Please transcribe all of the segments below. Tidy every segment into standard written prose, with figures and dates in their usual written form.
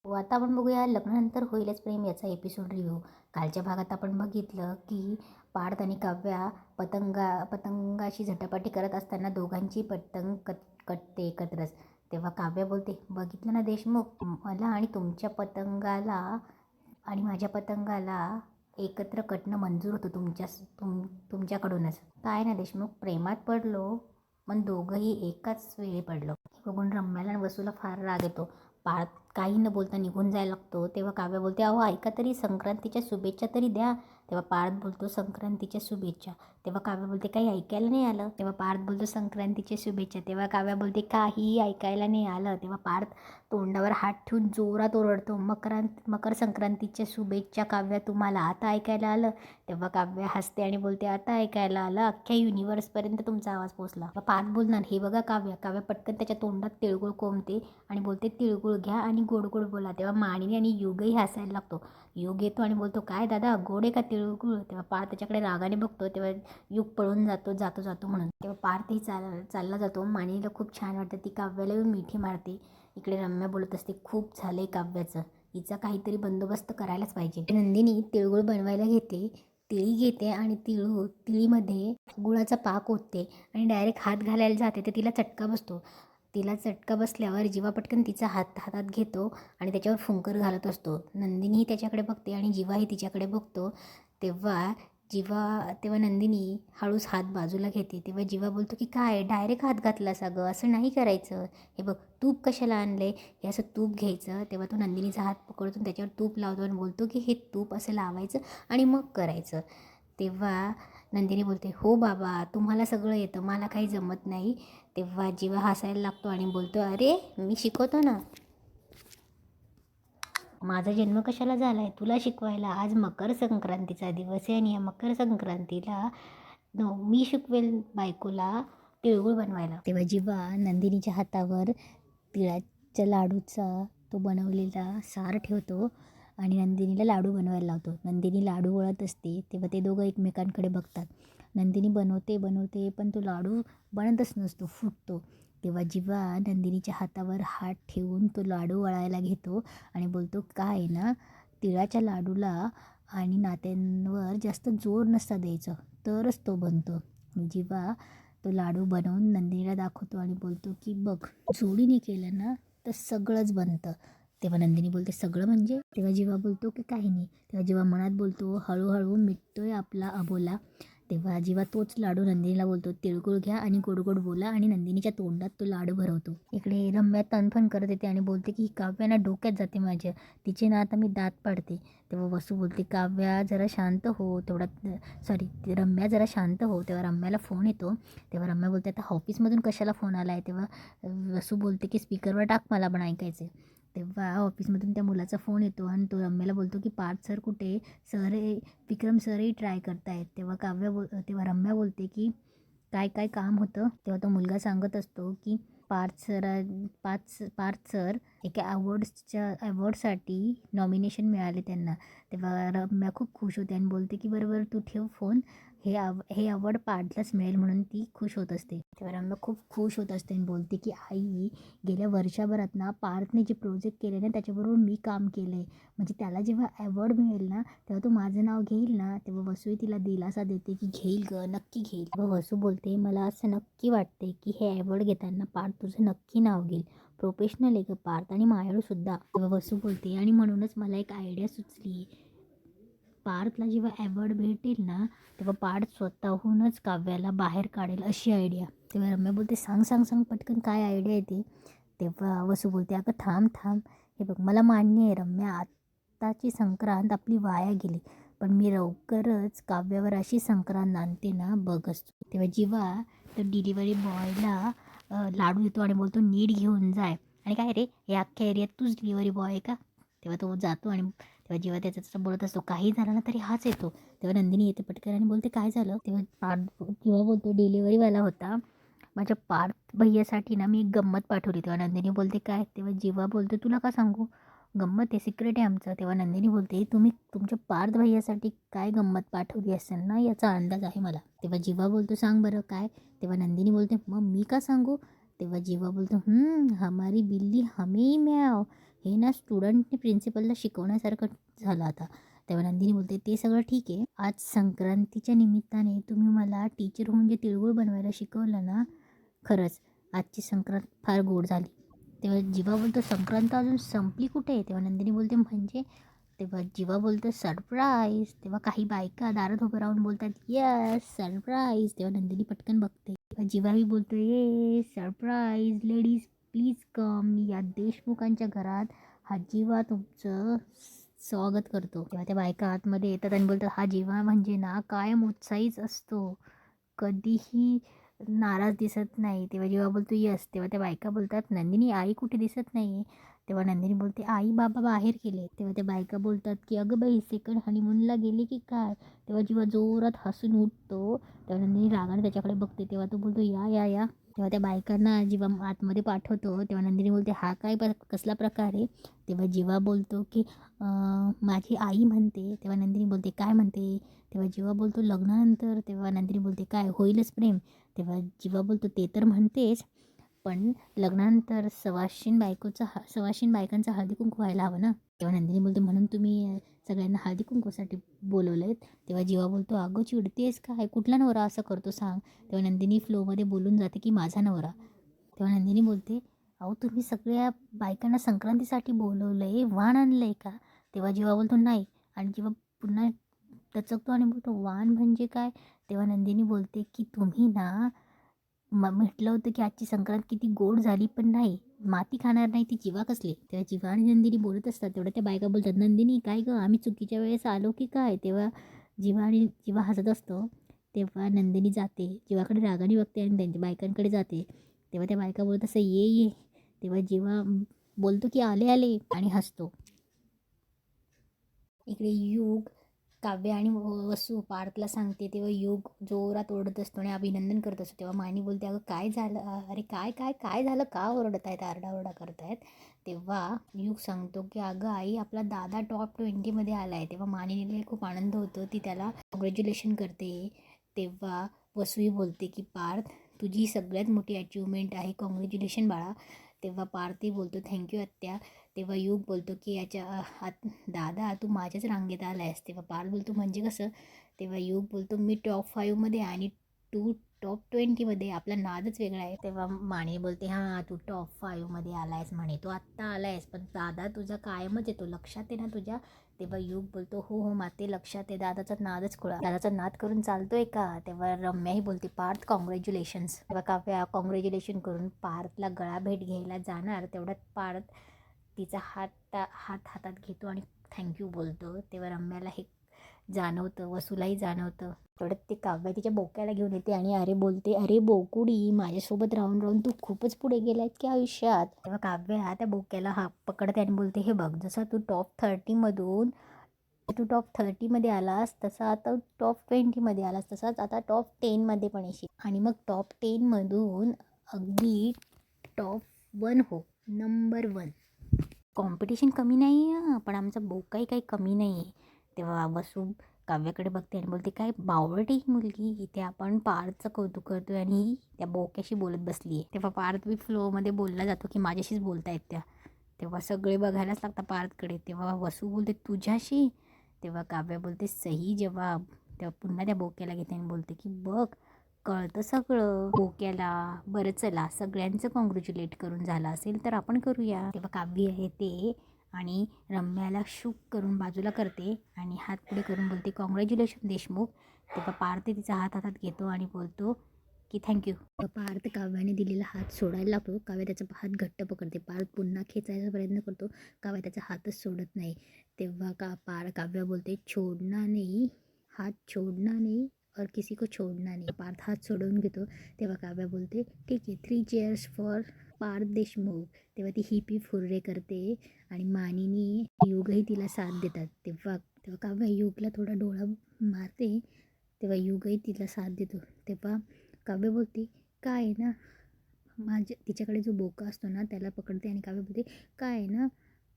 आता आपण बघूया लग्नानंतर होईलच प्रेम याचा एपिसोड रिव्ह्यू. कालच्या भागात आपण बघितलं की पार्थ आणि काव्या पतंगाशी झटापटी करत असताना दोघांची पतंग कटते एकत्रच. तेव्हा काव्या बोलते, बघितलं ना देशमुख, मला आणि तुमच्या पतंगाला आणि माझ्या पतंगाला एकत्र कटणं मंजूर होतं तुमच्याकडूनच. काय ना देशमुख, प्रेमात पडलो पण दोघंही एकाच वेळी पडलो. हे बघून रम्याला आणि वसूला फार राग येतो. पार्थ काही न बोलता निघून जायला लागतो. तेव्हा काव्या बोलते, अहो ऐका तरी, संक्रांतीच्या शुभेच्छा तरी द्या. तेव्हा पार्थ बोलतो, संक्रांतीच्या शुभेच्छा. तेव्हा काव्या बोलते, काही ऐकायला नाही आलं. तेव्हा पार्थ बोलतो, संक्रांतीच्या शुभेच्छा. तेव्हा काव्या बोलते, काही ऐकायला नाही आलं. तेव्हा पार्थ तोंडावर हात ठेवून जोरात ओरडतो, मकर संक्रांतीच्या शुभेच्छा काव्या तुम्हाला, आता ऐकायला आलं. तेव्हा काव्या हसते आणि बोलते, आता ऐकायला आलं, अख्ख्या युनिव्हर्सपर्यंत तुमचा आवाज पोहोचला. पार्थ बोलणार, हे बघा काव्या पटकन त्याच्या तोंडात तिळगुळ कोंबते आणि बोलते, तिळगुळ घ्या आणि गोड गोड बोला. तेव्हा मानिनी आणि युगही हसायला लागतो. युग येतो आणि बोलतो, काय दादा, गोड आहे का तिळगुळ? तेव्हा पार्थ त्याच्याकडे रागाने बघतो. तेव्हा युग पळून जातो म्हणून. तेव्हा पार्थही चालला जातो. मानिनीला खूप छान वाटतं. ती काव्याला येऊन मिठी मारते. इकडे रम्या बोलत असते, खूप झालंय काव्याचं, हिचा काहीतरी बंदोबस्त करायलाच पाहिजे. नंदिनी तिळगुळ बनवायला घेते. तिळी घेते आणि तिळीमध्ये गुळाचा पाक ओतते आणि डायरेक्ट हात घालायला जाते तर तिला चटका बसतो. तिला चटका बसल्यावर जीवा पटकन तिचा हातात घेतो आणि त्याच्यावर फुंकर घालत असतो. नंदिनीही त्याच्याकडे बघते आणि जीवाही तिच्याकडे बघतो. तेव्हा तेव्हा नंदिनी हळूच हात बाजूला घेते. तेव्हा जीवा बोलतो की काय डायरेक्ट हात घातला सगळं, असं नाही करायचं. हे बघ, तूप कशाला आणले, हे असं तूप घ्यायचं. तेव्हा तो नंदिनीचा हात पकडतो त्याच्यावर तूप लावतो आणि बोलतो की हे तूप असं लावायचं आणि मग करायचं. तेव्हा नंदिनी बोलते, हो बाबा, तुम्हाला सगळं येतं, मला काही जमत नाही. तेव्हा जीवा हसायला लागतो आणि बोलतो, अरे मी शिकवतो ना, माझा जन्म कशाला झाला आहे तुला शिकवायला. आज मकर संक्रांतीचा दिवस आहे आणि या मकर संक्रांतीला मी शिकवेल बायकोला तिळगुळ बनवायला. तेव्हा जीवा नंदिनीच्या हातावर तिळाच्या लाडूचा तो बनवलेला सार ठेवतो आणि नंदिनीला लाडू बनवायला लावतो. नंदिनी लाडू वळत असते. तेव्हा ते दोघं एकमेकांकडे बघतात. नंदिनी बनवते पण तो लाडू बनतच नसतो, फुटतो. तेव्हा जीवा नंदिनीच्या हातावर हात ठेवून तो लाडू वळायला घेतो आणि बोलतो, काय ना, तिळाच्या लाडूला आणि नात्यांवर जास्त जोर नसता द्यायचं, तरच तो बनतो. जीवा तो लाडू बनवून नंदिनीला दाखवतो आणि बोलतो की बघ, जोडीने केलं ना तर सगळंच बनतं. तेव्हा नंदिनी बोलते, सगळं म्हणजे? तेव्हा जीवा बोलतो की काही नाही. तेव्हा जीवा मनात बोलतो, हळूहळू मिटतोय आपला अबोला. तेव्हा जीवा तोच लाडू नंदिनीला बोलतो, तिळगुळ घ्या आणि गोड गोड बोला, आणि नंदिनीच्या तोंडात तो लाडू भरवतो. इकडे रम्या तणफण करत येते आणि बोलते की काव्याना डोक्यात जाते माझ्या, तिचे ना आता मी दात पाडते. तेव्हा वसू बोलते, काव्या जरा शांत हो. रम्या जरा शांत हो. तेव्हा रम्याला फोन येतो. तेव्हा रम्या बोलते, आता ऑफिसमधून कशाला फोन आला आहे? तेव्हा वसू बोलते की स्पीकरवर टाक, मला पण ऐकायचे. तेव्हा ऑफिसमधून त्या मुलाचा फोन येतो आणि तो रम्याला बोलतो की पार्थ सर कुठे? सर विक्रम सरही ट्राय करतायत. तेव्हा रम्या बोलते की काय काय काम होतं? तेव्हा तो मुलगा सांगत असतो की पार्थ सर एका अवॉर्डसाठी नॉमिनेशन मिळाले त्यांना. तेव्हा रम्या खूप खुश होते आणि बोलते की बरोबर, तू ठेव फोन, हे अवॉर्ड पार्थलाच मिळेल म्हणून ती खुश होत असते. तेव्हा रम्या खूप खुश होत असते आणि बोलते की आई, गेल्या वर्षभरात ना पार्थने जे प्रोजेक्ट केले ना त्याच्याबरोबर मी काम केलं आहे, म्हणजे त्याला जेव्हा अवॉर्ड मिळेल ना तेव्हा तो माझं नाव घेईल ना. तेव्हा वसूही तिला दिलासा देते की घेईल ग, नक्की घेईल. तेव्हा वसू बोलते, मला असं नक्की वाटते की हे अवॉर्ड घेताना पार्थ तुझं नक्की नाव घेईल, प्रोफेशनल आहे ग पार्थ आणि मायाळूसुद्धा. तेव्हा वसू बोलते, आणि म्हणूनच मला एक आयडिया सुचली, पार्थला जेव्हा अवॉर्ड भेटेल ना तेव्हा पार्थ स्वतःहूनच काव्याला बाहेर काढेल, अशी आयडिया. तेव्हा रम्या बोलते, सांग पटकन, काय आयडिया येते? तेव्हा वसू बोलते, अगं थांब, हे बघ, मला मान्य आहे रम्या, आत्ताची संक्रांत आपली वाया गेली, पण मी लवकरच काव्यावर अशी संक्रांत आणते ना, बघच. तेव्हा जेव्हा तर डिलिव्हरी बॉयला लाडू देतो आणि बोलतो, नीट घेऊन जाय. आणि काय रे, हे अख्ख्या एरियात तूच डिलिव्हरी बॉय आहे का? तेव्हा तो जातो आणि तेव्हा जेव्हा त्याचं बोलत असतो, काही झालं ना तरी हाच येतो. तेव्हा नंदिनी येते पटकन आणि बोलते, काय झालं? तेव्हा जेव्हा बोलतो, डिलिव्हरीवाला होता, माझ्या पार्थ भैयासाठी ना मी एक गंमत पाठवली. तेव्हा नंदिनी बोलते, काय? तेव्हा जीवा बोलते, तुला का सांगू, गंमत आहे, सिक्रेट आहे आमचं. तेव्हा नंदिनी बोलते, तुम्ही तुमच्या पार्थ भैयासाठी काय गंमत पाठवली असेल ना, याचा अंदाज आहे मला. तेव्हा जीवा बोलतो, सांग बरं काय? तेव्हा नंदिनी बोलते, मग मी का सांगू? तेव्हा जीवा बोलतो, हमारी बिल्ली हमें ही म्याव हे ना स्टुडंटने प्रिन्सिपलला शिकवण्यासारखं झालं आता. तेव्हा नंदिनी बोलते, ते सगळं ठीक आहे. आज संक्रांतीच्या निमित्ताने तुम्ही मला टीचर होऊन जे तिळगुळ बनवायला शिकवलं ना, खरंच आजची संक्रांत फार गोड झाली. तेव्हा जीवा बोलतो, संक्रांत अजून संपली कुठे? तेव्हा नंदिनी बोलते, म्हणजे? तेव्हा जीवा बोलतो, सरप्राईज. तेव्हा काही बायका दारात उभं राहून बोलतात, येस सरप्राईज. तेव्हा नंदिनी पटकन बघते. तेव्हा जीवाही बोलतो, ये सरप्राईज लेडीज प्लीज कम. या देशमुखांच्या घरात हा जीवा तुमचं स्वागत करतो. तेव्हा त्या बायका आतमध्ये येतात आणि बोलतात, हा जीवा म्हणजे ना कायम उत्साहीच असतो, कधीही नाराज दिसत नाही. तेव्हा जेव्हा बोलतो यस, तेव्हा त्या बायका बोलतात, नंदिनी आई कुठे दिसत नाही. तेव्हा नंदिनी बोलते, आई बाबा बाहेर गेले. तेव्हा त्या बायका बोलतात की अगं बाई सेकंड हनीमूनला गेले की काय. तेव्हा जेव्हा जोरात हसून उठतो तेव्हा नंदिनी रागाने त्याच्याकडे बघते. तेव्हा तो बोलतो, या या या. तेव्हा त्या बायकांना जेव्हा आतमध्ये पाठवतो तेव्हा नंदिनी बोलते, हा काय कसला प्रकार आहे. तेव्हा जीवा बोलतो की माझी आई म्हणते. तेव्हा नंदिनी बोलते, काय म्हणते. तेव्हा जीवा बोलतो, लग्नानंतर. तेव्हा नंदिनी बोलते, काय होईलच प्रेम. तेव्हा जीवा बोलतो, ते तर म्हणतेच, पण लग्नानंतर सवाशीण बायकांचा हळदी कुंकू व्हायला हवं ना. तेव्हा नंदिनी बोलते, म्हणून तुम्ही सगळ्यांना हळदी कुंकूसाठी बोलवलं. तेव्हा जीवा बोलतो, अगं चिडतेस काय, कुठला नवरा असं करतो सांग. तेव्हा नंदिनी फ्लोमध्ये बोलून जाते की माझा नवरा. तेव्हा नंदिनी बोलते, अहो तुम्ही सगळ्या बायकांना संक्रांतीसाठी बोलवलं आहे, वाण आणलं आहे का. तेव्हा जीवा बोलतो, नाही. आणि जेव्हा पुन्हा टचकतो आणि बोलतो, वाण म्हणजे काय. तेव्हा नंदिनी बोलते की तुम्ही ना म्हटलं होतं की आजची संक्रांत किती गोड झाली, पण नाही, माती खाणार नाही ती जीवा कसली. तेव्हा जीवा आणि नंदिनी बोलत असतात. तेवढ्या त्या बायका बोलतात, नंदिनी काय गं, आम्ही चुकीच्या वेळेस आलो की काय. तेव्हा जीवा हसत असतो. तेव्हा नंदिनी जाते, जीवाकडे रागाने बघते आणि त्यांच्या बायकांकडे जाते. तेव्हा त्या बायका बोलत असं, ये ये. तेव्हा जीवा बोलतो की आले आले आणि हसतो. इकडे युग काव्य आणि वसू पार्थला सांगते. तेव्हा युग जोरात ओरडत असतो आणि अभिनंदन करत असतो. तेव्हा मानी बोलते, अगं काय झालं, अरे काय काय काय झालं, का ओरडत आहेत, आरडाओरडा करतायत. तेव्हा युग सांगतो की अगं आई, आपला दादा टॉप 20मध्ये आला आहे. तेव्हा मानिनीला खूप आनंद होतो, ती त्याला कॉंग्रॅच्युलेशन करते. तेव्हा वसूही बोलते की पार्थ, तुझी सगळ्यात मोठी अचिव्हमेंट आहे, कॉंग्रॅच्युलेशन बाळा. तेव्हा पार्थही बोलतो, थँक्यू आत्या. तेव्हा युग बोलतो की याच्या दादा तू माझ्याच रांगेत आला आहेस. तेव्हा पार्थ बोलतो, म्हणजे कसं. तेव्हा युग बोलतो, मी टॉप 5मध्ये आणि तू टॉप 20मध्ये, आपला नादच वेगळा आहे. तेव्हा माने बोलते, हां तू टॉप 5मध्ये आला आहेस म्हणे, तू आत्ता आला आहेस, पण दादा तुझा कायमच येतो, लक्षात आहे ना तुझ्या. तेव्हा युग बोलतो, हो हो माते लक्षात आहे, दादाचा नादच खुळा, दादाचा नाद करून चालतोय का. तेव्हा रम्याही बोलते, पार्थ कॉंग्रॅच्युलेशन्स. तेव्हा काव्या कॉंग्रॅच्युलेशन करून पार्थला गळा भेट घ्यायला जाणार, तेवढ्यात पार्थ तिचा हातात घेतो आणि थँक्यू बोलतो. तेव्हा रम्याला हे जाणवतं, वसूलाही जाणवतं. तेवढ्यात ते काव्या तिच्या बोक्याला घेऊन येते आणि अरे बोलते, अरे बोकुडी, माझ्यासोबत राहून राहून तू खूपच पुढे गेलायस की आयुष्यात. तेव्हा काव्या त्या बोक्याला पकडते आणि बोलते, हे बघ, जसा तू टॉप 30मध्ये आलास, तसा आता टॉप 20मध्ये आलास, तसाच आता टॉप 10मध्ये पण येशील. आणि मग टॉप 10मधून अगदी टॉप 1 हो, नंबर 1. कॉम्पिटिशन कमी नाही आहे, पण आमचा बोकाही काही कमी नाही आहे. तेव्हा वसू काव्याकडे बघते आणि बोलते, काय बावळट ही मुलगी, इथे आपण पार्थचं कौतुक करतोय आणि ही त्या बोक्याशी बोलत बसली आहे. तेव्हा पार्थ बी फ्लोमध्ये बोलला जातो की माझ्याशीच बोलतायत त्या. तेव्हा सगळे बघायलाच लागतात पार्थकडे. तेव्हा वसू बोलते, तुझ्याशी. तेव्हा काव्या बोलते, सही जवाब. तेव्हा पुन्हा त्या बोक्याला घेते आणि बोलते की बघ, कळतं सगळं बोक्याला. बरं चला, सगळ्यांचं कॉंग्रॅच्युलेट करून झालं असेल तर आपण करूया. तेव्हा काव्य आहे ते आणि रम्याला शुक करून बाजूला करते आणि हात पुढे करून बोलते, कॉंग्रॅच्युलेशन देशमुख. तेव्हा पार्थ तिचा हातात घेतो आणि बोलतो की थँक्यू. पार्थ काव्याने दिलेला हात सोडायला लागतो. काव्य त्याचा हात घट्ट पकडते. पार्थ पुन्हा खेचायचा प्रयत्न करतो. काव्य त्याचा हातच सोडत नाही. तेव्हा काव्य बोलते, छोडना नहीं, हात छोडना नहीं और किसी को छोडना नहीं. पार्थ हात सोडवून घेतो. तेव्हा काव्या बोलते, ठीक आहे, 3 चेअर्स फॉर पार्थ देशमुख. तेव्हा ती हिपी फुर्रे करते आणि मानिनी युगही तिला साथ देतात. तेव्हा काव्या युगला थोडा डोळा मारते. तेव्हा युगही तिला साथ देतो. तेव्हा काव्य बोलते, काय आहे ना, तिच्याकडे जो बोका असतो ना त्याला पकडते आणि काव्य बोलते, काय आहे ना,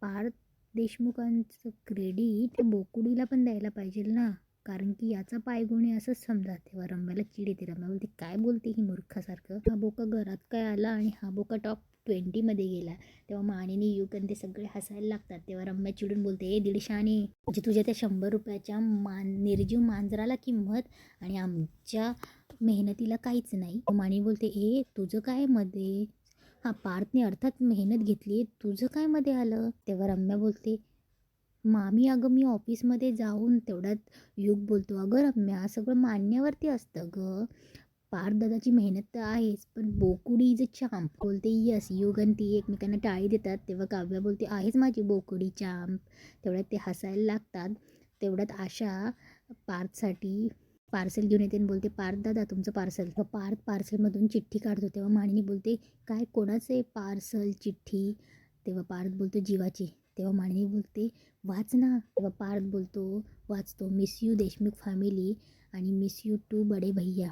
पार्थ देशमुखांचं क्रेडिट त्या बोकुडीला पण द्यायला पाहिजे ना, कारण की याचा पायगुणी असंच समजा. तेव्हा रम्याला चिड येते. रम्या बोलते, काय बोलते ही मूर्खासारखं, हा बोका घरात काय आला आणि हा बोका 20मध्ये गेला तेव्हा मानेनी युग आणि ते सगळे हसायला लागतात. तेव्हा रम्या चिडून बोलते, ए दीडशाने, म्हणजे तुझ्या त्या 100 रुपयाच्या निर्जीव मांजराला किंमत आणि आमच्या मेहनतीला काहीच नाही. मानी बोलते, ए तुझं काय मध्ये, हा पार्थने अर्थात मेहनत घेतली, तुझं काय मध्ये आलं. तेव्हा रम्या बोलते, मामी अगं मी ऑफिसमध्ये जाऊन तेवढ्यात युग बोलतो, अगं रम्या सगळं मान्यावरती असतं ग, पार्थ दादाची मेहनत तर आहेच पण बोकुडी इज अ चांप. बोलते यस. युग आणि ती एकमेकांना टाळी देतात. तेव्हा काव्या बोलते, आहेच माझी बोकुडी चांप. तेवढ्यात ते हसायला लागतात. तेवढ्यात आशा पार्थसाठी पार्सल घेऊन येते आणि बोलते, पार्थ दादा तुमचं पार्सल. पार्थ पार्सलमधून चिठ्ठी काढतो. तेव्हा मानिनी बोलते, काय कोणाचं आहे पार्सल चिठ्ठी. तेव्हा पार्थ बोलतो, जीवाची. तेव्हा मानिनी बोलते, वाच ना. तेव्हा पार्थ बोलतो, वाचतो, मिस यू देशमुख फॅमिली आणि मिस यू टू बडे भैया.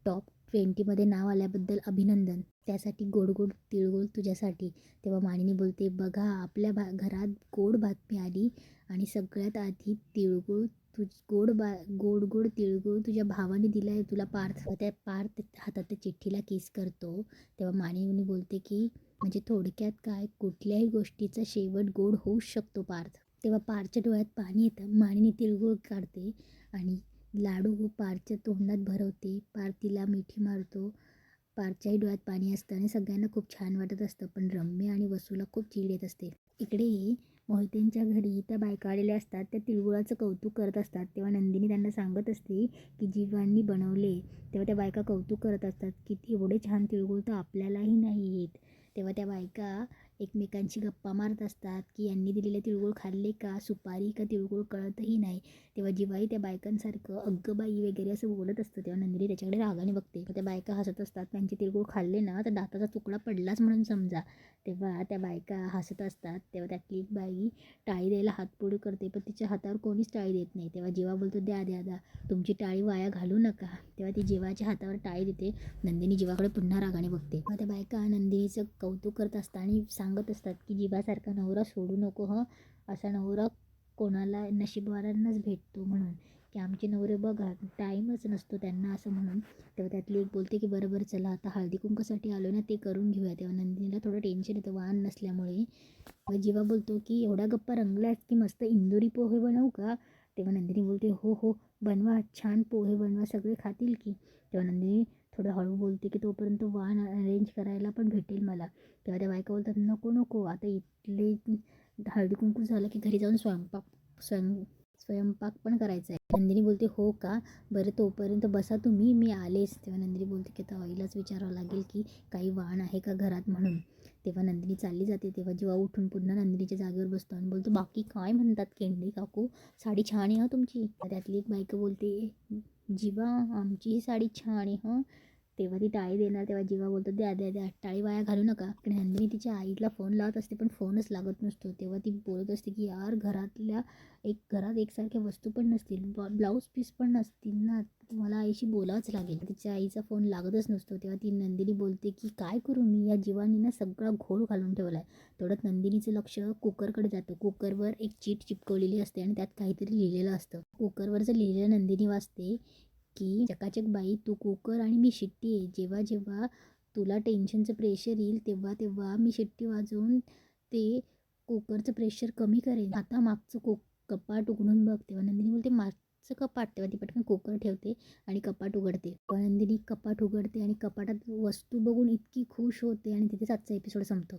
टॉप 20मध्ये नाव आल्याबद्दल अभिनंदन. त्यासाठी गोड गोड तिळगुळ तुझ्यासाठी. तेव्हा मानिनी बोलते, बघा आपल्या घरात गोड बातमी आली आणि सगळ्यात आधी तिळगुळ गोड गोड गोड तिळगुळ तुझ्या भावाने दिला आहे तुला पार्थ. त्या पार्थ हातात त्या चिठ्ठीला किस करतो. तेव्हा मानिनी बोलते की म्हणजे थोडक्यात काय, कुठल्याही गोष्टीचा शेवट गोड होऊच शकतो पार्थ. तेव्हा पार्थच्या डोळ्यात पाणी येतं. मानिनी तिळगुळ काढते आणि लाडू पार्थच्या तोंडात भरवते. पार्थ तिला मिठी मारतो. पार्थच्याही डोळ्यात पाणी असतं आणि सगळ्यांना खूप छान वाटत असतं. पण रम्या आणि वसूला खूप चीड येत असते. इकडे मोहितेंच्या घरी त्या बायका आलेल्या असतात. त्या तिळगुळाचं कौतुक करत असतात. तेव्हा नंदिनी त्यांना सांगत असते की जीवांनी बनवले. तेव्हा त्या बायका कौतुक करत असतात की एवढे छान तिळगुळ तर आपल्यालाही नाही येत. तेव्हा त्या बायका एकमेकांशी गप्पा मारत असतात की यांनी दिलेले तिळगुळ खाल्ले का, सुपारी का तिळगुळ कळतही नाही. तेव्हा जीवाई त्या बायकांसारखं अग्गं बाई वगैरे असं बोलत असतं. तेव्हा नंदिनी त्याच्याकडे रागाने बघते. त्या बायका हसत असतात. त्यांचे तिळगुळ खाल्ले ना तर दाताचा तुकडा पडलाच म्हणून समजा. तेव्हा त्या बायका हसत असतात. तेव्हा त्यातली एक बाई टाळी द्यायला हात पुढे करते पण तिच्या हातावर कोणीच टाळी देत नाही. तेव्हा जीवा बोलतो, द्या द्या द्या, तुमची टाळी वाया घालू नका. तेव्हा ती जीवाच्या हातावर टाळी देते. नंदिनी जीवाकडे पुन्हा रागाने बघते. मग त्या बायका नंदिनीचं कौतुक करत असतात आणि सांगत असतात की जीवासारखा नवरा सोडू नको हं, असा नवरा कोणाला नशीबवारांनाच भेटतो म्हणून, की आमचे नवरे बघा टाईमच नसतो त्यांना असं म्हणून. तेव्हा त्यातली एक बोलते की बरोबर चला आता हळदी कुंकासाठी आलो ना ते करून घेऊया. तेव्हा नंदिनीला थोडं टेन्शन येतं वाहन नसल्यामुळे. जीवा बोलतो की एवढ्या गप्पा रंगल्यात की मस्त इंदोरी पोहे बनवू का. तेव्हा नंदिनी बोलते, हो हो बनवा, छान पोहे बनवा, सगळे खातील की. तेव्हा नंदिनी थोडं हळू बोलते की तोपर्यंत वाहन अरेंज करायला पण भेटेल मला. तेव्हा त्या बायका बोलतात, नको नको आता इथले हळदी कुंकू झालं की घरी जाऊन स्वयंपाक पण करायचा आहे. नंदिनी बोलते, हो का, बरं तोपर्यंत बसा तुम्ही, मी आलेच. तेव्हा नंदिनी बोलते की आता आईलाच विचारावं लागेल की काही वाण आहे का घरात म्हणून. तेव्हा नंदिनी चालली जाते. तेव्हा जीवा उठून पुन्हा नंदिनीच्या जागेवर बसतो आणि बोलतो, बाकी काय म्हणतात केंडी काकू, साडी छान आहे हं तुमची. त्यातली एक बायका बोलते, जीवा आमची ही साडी छान आहे हं. तेव्हा ती टाळी देणार. तेव्हा जीवा बोलतो, द्या द्या द्या, टाळी वाया घालू नका. इकडे नंदिनी तिच्या आईला फोन लावत असते पण फोनच लागत नसतो. तेव्हा ती बोलत असते की यार घरात एकसारख्या वस्तू पण नसतील, ब्लाऊज पीस पण नसतील ना, मला आईशी बोलावंच लागेल. तिच्या आईचा फोन लागतच नसतो. तेव्हा ती नंदिनी बोलते की काय करू मी, या जीवानी ना सगळा घोळ घालून ठेवला आहे. तेवढ्यात नंदिनीचं लक्ष कुकरकडे जातं. कुकरवर एक चीट चिपकवलेली असते आणि त्यात काहीतरी लिहिलेलं असतं. कुकरवरचं लिहिलेलं नंदिनी वाचते की चकाचक बाई तू कुकर आणि मी शिट्टी आहे. जेव्हा जेव्हा तुला टेन्शनचं प्रेशर येईल तेव्हा तेव्हा मी शिट्टी वाजवून ते कुकरचं प्रेशर कमी करेन. आता मागचं कपाट उघडून बघ. तेव्हा नंदिनी बोलते, मागचं कपाट. तेव्हा ती पटकन कुकर ठेवते आणि कपाट उघडते. नंदिनी कपाट उघडते आणि कपाटात वस्तू बघून इतकी खुश होते आणि तिथेच आजचा एपिसोड संपतो.